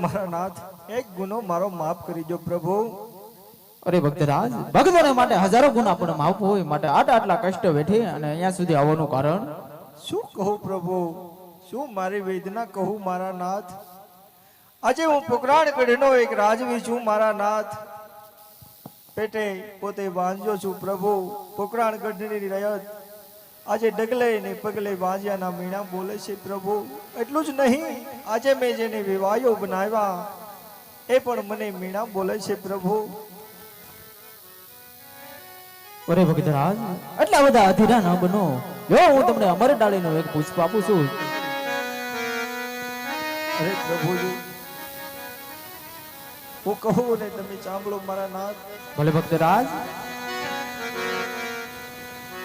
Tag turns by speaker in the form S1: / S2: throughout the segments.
S1: મારા નાથ એક ગુનો મારો માફ કરી દો પ્રભુ.
S2: અરે ભક્તરાજ, ભક્તોને માટે હજારો ગુના પણ માફ હોય માટે આટલા કષ્ટ વેઠી અને અહીંયા સુધી આવવાનું કારણ
S1: શું કહું પ્રભુ, શું મારી વેદના કહું મારા નાથ. આજે હું પોકરાણગઢનો એક રાજવી છું મારા નાથ. પેટે પોતે વાંજ્યો છું પ્રભુ. પોકરાણગઢની રયત આજે ડગલે ને પગલે વાંજ્યાના મીણા બોલે છે પ્રભુ. એટલું જ નહીં, આજે મેં જેને વિવાયો બનાવ્યા એ પણ મને મીણા બોલે છે પ્રભુ.
S2: અરે ભક્તરાજ, એટલા બધા અધીરા ન બનો. જો હું તમને અમર ડાળીનો એક પુષ્પ આપું છું.
S1: અરે પ્રભુજી, હું કહું ને તમે સાંભળો મારા નાથ.
S2: ભલે ભક્તરાજ.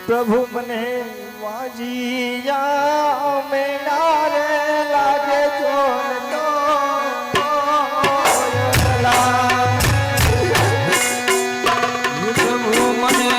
S1: પ્રભુ મને વાજીયા મેણા રે લાગે જોન તો
S2: પ્રભુ મને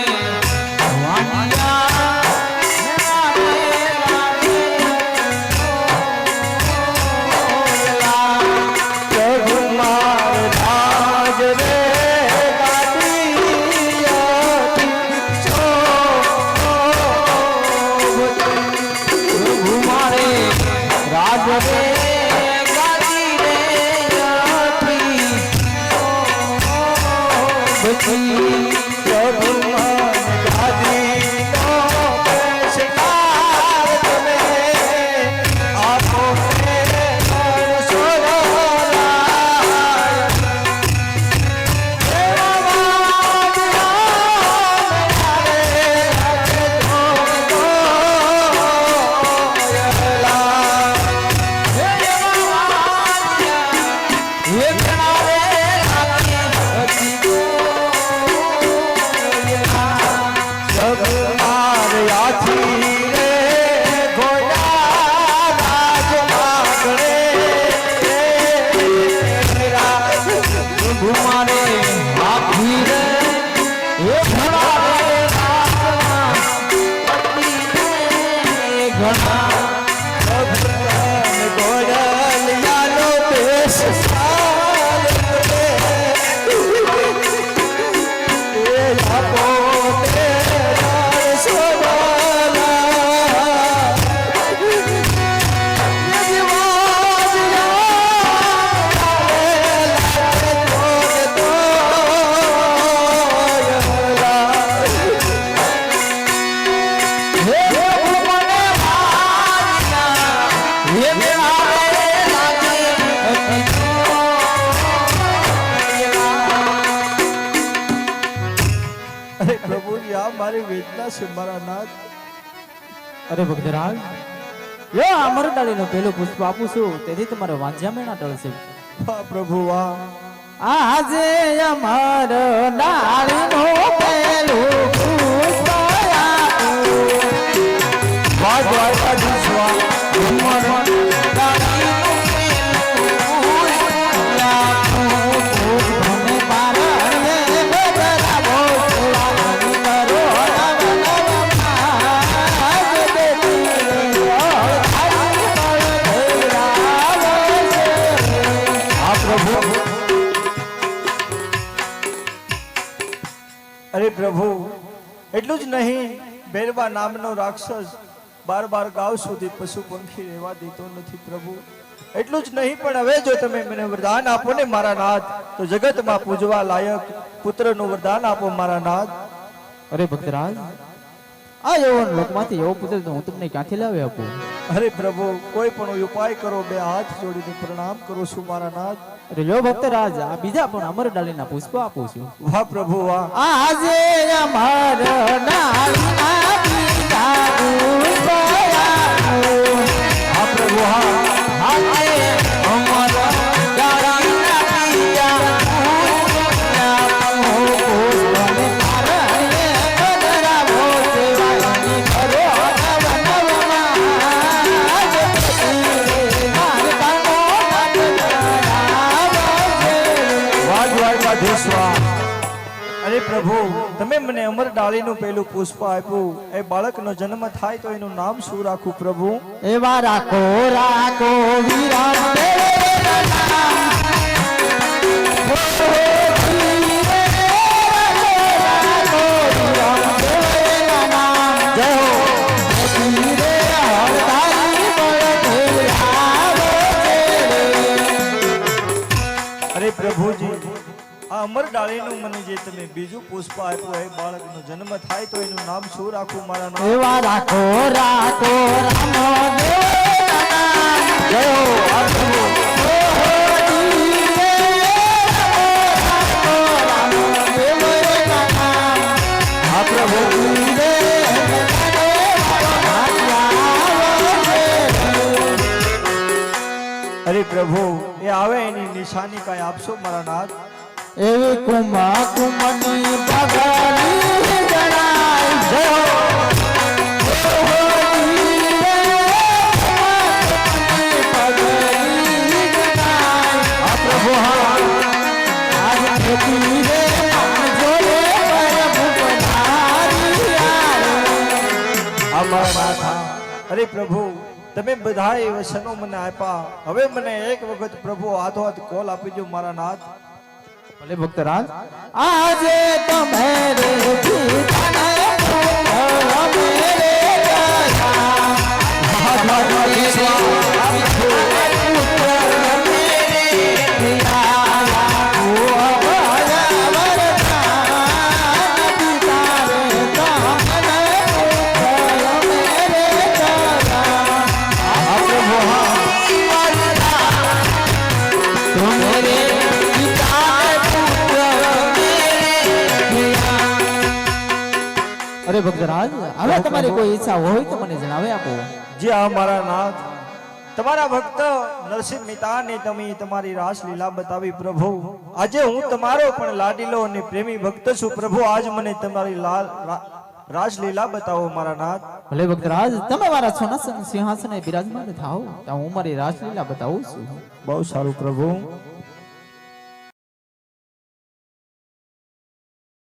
S1: મારી વેદના છે મારા નાથ.
S2: અરે ભક્તરાજ, યો અમર ડાળીનો પેલું પુષ્પ આપું છું, તેથી તમારે વાંજ્યા મેણા ટળશે.
S1: વાહ પ્રભુ વાહ.
S2: આજે અમર ડાળીનો પેલું પુષ્પ આપું.
S1: વાહ દ્વારકાધીશ વાહ.
S2: અમર ડાળીનો
S1: અરે પ્રભુ, એટલું જ નહીં, ભેરવા નામનો રાક્ષસ 12 ગાંવ સુધી પશુ પંખી રહેવા દેતો નથી પ્રભુ. એટલું જ નહીં, પણ હવે જો તમે મને વરદાન આપો ને મારા નાથ, તો જગતમાં પૂજવા લાયક પુત્રનું વરદાન આપો મારા નાથ.
S2: અરે ભક્તરાજ, આ યૌવન લોકમાંથી એવો પુત્ર તો હું તમને ક્યાંથી લાવી આપું?
S1: અરે પ્રભુ, કોઈ પણ ઉપાય કરો, બે હાથ જોડીને પ્રણામ કરું છું મારા નાથ.
S2: અરે લો ભક્તરાજ, આ બીજા પણ અમર ડાળીના પુષ્પ આપું છું.
S1: વાહ પ્રભુ વાહ.
S2: આજે અમર ડાળીના બીજા પુષ્પ આપું.
S1: હા પ્રભુ હા.
S2: આજે અમર ડાળીના બીજા પુષ્પ આપું.
S1: અરે પ્રભુ, તમે મને અમર ડાળીનું પેલું પુષ્પ આપ્યું, એ બાળકનો જન્મ થાય તો એનું નામ શું રાખું પ્રભુ?
S2: એવા રાખો રાખો વીરા
S1: અરે પ્રભુજી આ અમર ડાળીનું મને જે તમે બીજું પુષ્પ આપ્યું એ બાળકનો જન્મ થાય તો એનું નામ શું રાખું મારા નામ
S2: એવા રાખો રાખો રામો દેવ જય હો પ્રભુ
S1: અરે પ્રભુ એ આવે એની નિશાની કાંઈ આપશો મારા નાથ
S2: એવી કુમા કુમની ભગવાની જણાય જય હો પ્રભુ હા આજ ખેતી રે જોડે પ્રભુ પધારી
S1: આ મારા નાથ અરે પ્રભુ તમે બધા એ વચનો મને આપ્યા હવે મને એક વખત પ્રભુ હાથો હાથ કોલ આપી દો મારા નાથ
S2: ભલે ભક્તરાજ આજે તમે રે જીતાને અમે રે અરે ભક્તરાજ હવે તમારી કોઈ ઈચ્છા હોય તો મને જણાવે આપો
S1: જે આ મારા નાથ તમારા ભક્ત નરસિંહ મહેતાને તમે તમારી રાસલીલા બતાવી પ્રભુ આજે હું તમારો પણ લાડીલો અને પ્રેમી ભક્ત છું પ્રભુ આજ મને તમારી રાસલીલા બતાવો મારા નાથ
S2: ભલે ભક્તરાજ તમે મારા સોના સિંહાસને બિરાજમાન થાઓ તો હું મારી રાસલીલા બતાવું છું
S1: બહુ સારું પ્રભુ